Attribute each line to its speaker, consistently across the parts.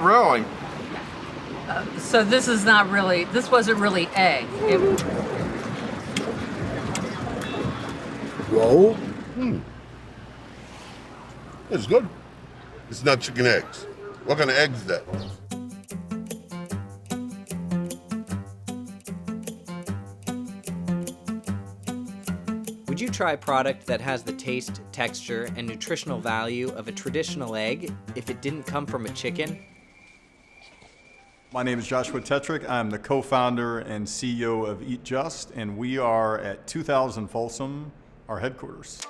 Speaker 1: Really?
Speaker 2: So this wasn't really egg.
Speaker 3: Whoa. It's good. It's not chicken eggs. What kind of eggs is that?
Speaker 4: Would you try a product that has the taste, texture, and nutritional value of a traditional egg if it didn't come from a chicken?
Speaker 5: My name is Joshua Tetrick. I'm the co-founder and CEO of Eat Just, and we are at 2000 Folsom, our headquarters.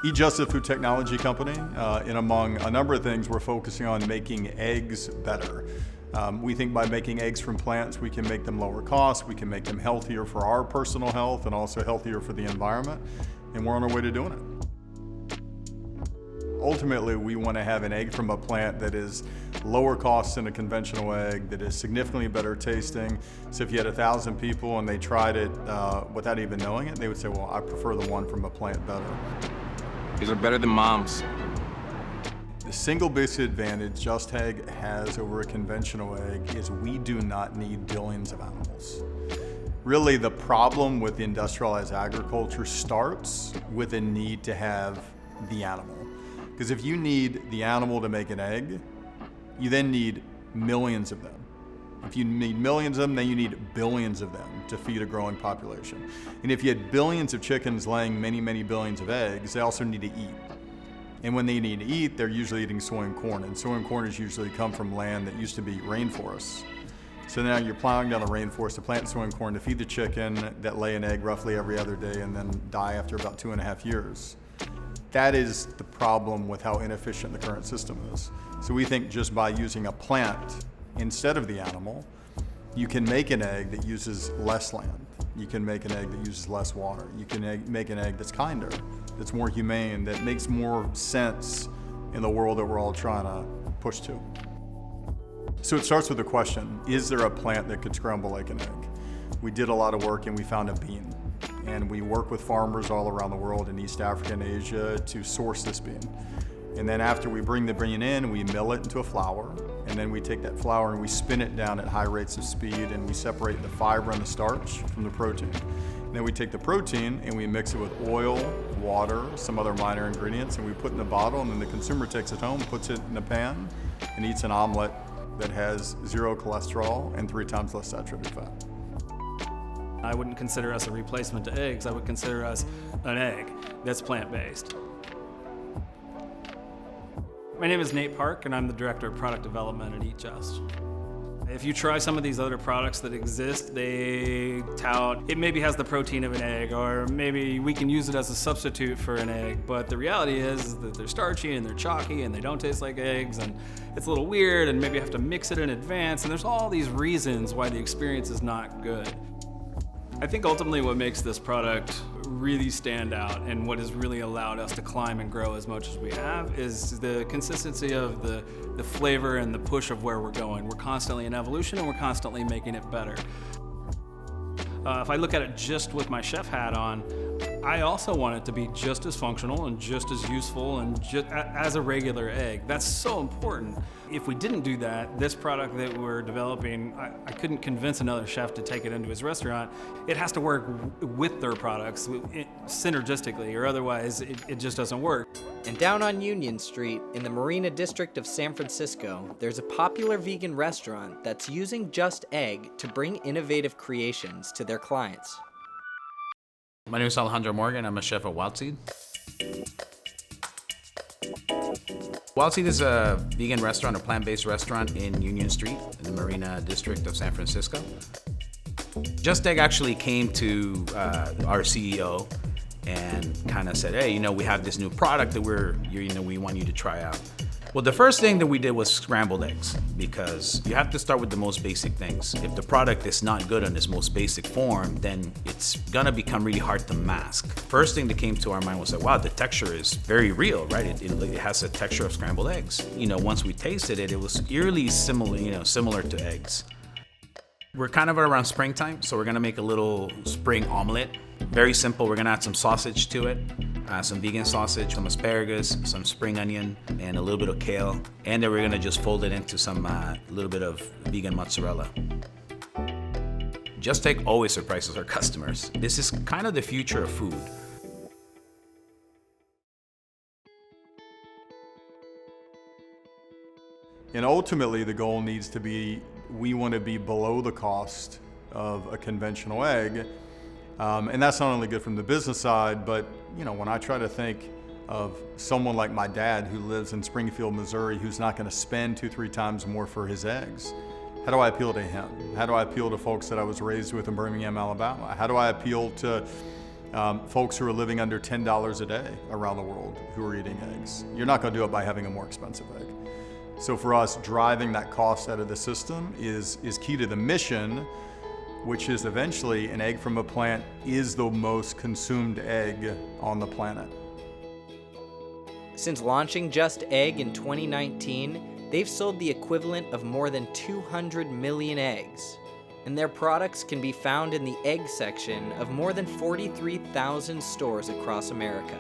Speaker 5: Eat Just is a food technology company, and among a number of things, we're focusing on making eggs better. We think by making eggs from plants, we can make them lower cost, we can make them healthier for our personal health and also healthier for the environment, and we're on our way to doing it. Ultimately, we want to have an egg from a plant that is lower cost than a conventional egg, that is significantly better tasting. So if you had 1,000 people and they tried it without even knowing it, they would say, well, I prefer the one from a plant better.
Speaker 1: These are better than Mom's.
Speaker 5: The single biggest advantage Just Egg has over a conventional egg is we do not need billions of animals. Really, the problem with industrialized agriculture starts with a need to have the animal. Because if you need the animal to make an egg, you then need millions of them. If you need millions of them, then you need billions of them to feed a growing population. And if you had billions of chickens laying many, many billions of eggs, they also need to eat. And when they need to eat, they're usually eating soy and corn. And soy and corn is usually come from land that used to be rainforests. So now you're plowing down the rainforest to plant soy and corn to feed the chicken that lay an egg roughly every other day and then die after about 2.5 years. That is the problem with how inefficient the current system is. So we think just by using a plant instead of the animal, you can make an egg that uses less land. You can make an egg that uses less water. You can make an egg that's kinder, that's more humane, that makes more sense in the world that we're all trying to push to. So it starts with the question, is there a plant that could scramble like an egg? We did a lot of work and we found a bean. And we work with farmers all around the world in East Africa and Asia to source this bean. And then after we bring the bean in, we mill it into a flour. And then we take that flour and we spin it down at high rates of speed and we separate the fiber and the starch from the protein. And then we take the protein and we mix it with oil, water, some other minor ingredients, and we put it in a bottle, and then the consumer takes it home, puts it in a pan, and eats an omelet that has 0 cholesterol and 3 times less saturated fat.
Speaker 6: I wouldn't consider us a replacement to eggs. I would consider us an egg that's plant-based. My name is Nate Park, and I'm the Director of Product Development at Eat Just. If you try some of these other products that exist, they tout it maybe has the protein of an egg, or maybe we can use it as a substitute for an egg, but the reality is that they're starchy and they're chalky and they don't taste like eggs, and it's a little weird, and maybe you have to mix it in advance, and there's all these reasons why the experience is not good. I think ultimately what makes this product really stand out and what has really allowed us to climb and grow as much as we have is the consistency of the flavor and the push of where we're going. We're constantly in evolution and we're constantly making it better. If I look at it just with my chef hat on, I also want it to be just as functional and just as useful and just as a regular egg. That's so important. If we didn't do that, this product that we're developing, I couldn't convince another chef to take it into his restaurant. It has to work with their products synergistically, or otherwise it just doesn't work.
Speaker 4: And down on Union Street in the Marina District of San Francisco, there's a popular vegan restaurant that's using Just Egg to bring innovative creations to their clients.
Speaker 7: My name is Alejandro Morgan. I'm a chef at Wild Seed. Wild Seed is a vegan restaurant, a plant-based restaurant in Union Street in the Marina District of San Francisco. Just Egg actually came to our CEO and kind of said, hey, we have this new product that we want you to try out. Well, the first thing that we did was scrambled eggs, because you have to start with the most basic things. If the product is not good in its most basic form, then it's gonna become really hard to mask. First thing that came to our mind was like, wow, the texture is very real, right? It has a texture of scrambled eggs. Once we tasted it, it was eerily similar to eggs. We're kind of around springtime, so we're gonna make a little spring omelet. Very simple. We're gonna add some sausage to it, some vegan sausage, some asparagus, some spring onion, and a little bit of kale. And then we're gonna just fold it into some little bit of vegan mozzarella. Just Egg always surprises our customers. This is kind of the future of food.
Speaker 5: And ultimately, the goal needs to be, we want to be below the cost of a conventional egg. And that's not only good from the business side, but when I try to think of someone like my dad who lives in Springfield, Missouri, who's not going to spend 2-3 times more for his eggs, how do I appeal to him? How do I appeal to folks that I was raised with in Birmingham, Alabama? How do I appeal to folks who are living under $10 a day around the world who are eating eggs? You're not going to do it by having a more expensive egg. So for us, driving that cost out of the system is key to the mission, which is eventually an egg from a plant is the most consumed egg on the planet.
Speaker 4: Since launching Just Egg in 2019, they've sold the equivalent of more than 200 million eggs. And their products can be found in the egg section of more than 43,000 stores across America.